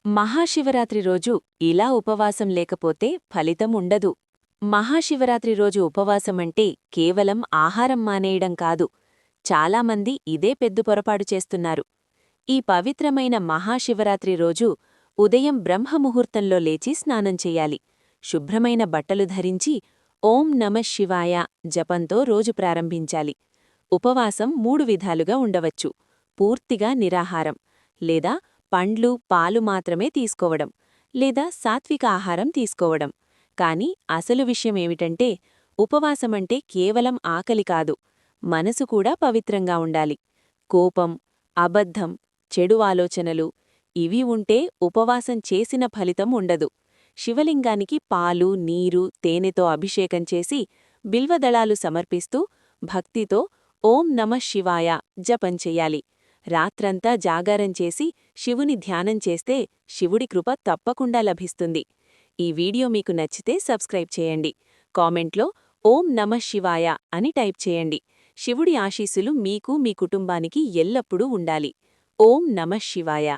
మహాశివరాత్రి రోజు ఇలా ఉపవాసం లేకపోతే ఫలితం ఉండదు. మహాశివరాత్రి రోజు ఉపవాసమంటే కేవలం ఆహారం మానేయడం కాదు. చాలామంది ఇదే పెద్ద పొరపాటు చేస్తున్నారు. ఈ పవిత్రమైన మహాశివరాత్రి రోజు ఉదయం బ్రహ్మముహూర్తంలో లేచి స్నానం చెయ్యాలి. శుభ్రమైన బట్టలు ధరించి ఓం నమః శివాయ జపంతో రోజు ప్రారంభించాలి. ఉపవాసం 3 విధాలుగా ఉండవచ్చు. పూర్తిగా నిరాహారం, లేదా పండ్లు, పాలు మాత్రమే తీసుకోవడం, లేదా సాత్విక ఆహారం తీసుకోవడం. కాని అసలు విషయమేమిటంటే, ఉపవాసమంటే కేవలం ఆకలి కాదు, మనసు కూడా పవిత్రంగా ఉండాలి. కోపం, అబద్ధం, చెడు ఆలోచనలు ఇవి ఉంటే ఉపవాసం చేసిన ఫలితం ఉండదు. శివలింగానికి పాలు, నీరు, తేనెతో అభిషేకం చేసి బిల్వదళాలు సమర్పిస్తూ భక్తితో ఓం నమః శివాయ జపం చెయ్యాలి. రాత్రంతా జాగారం చేసి శివుని ధ్యానం చేస్తే శివుడి కృప తప్పకుండా లభిస్తుంది. ఈ వీడియో మీకు నచ్చితే సబ్స్క్రైబ్ చేయండి. కామెంట్లో ఓం నమః శివాయ అని టైప్ చేయండి. శివుడి ఆశీస్సులు మీకు, మీ కుటుంబానికి ఎల్లప్పుడూ ఉండాలి. ఓం నమః శివాయ.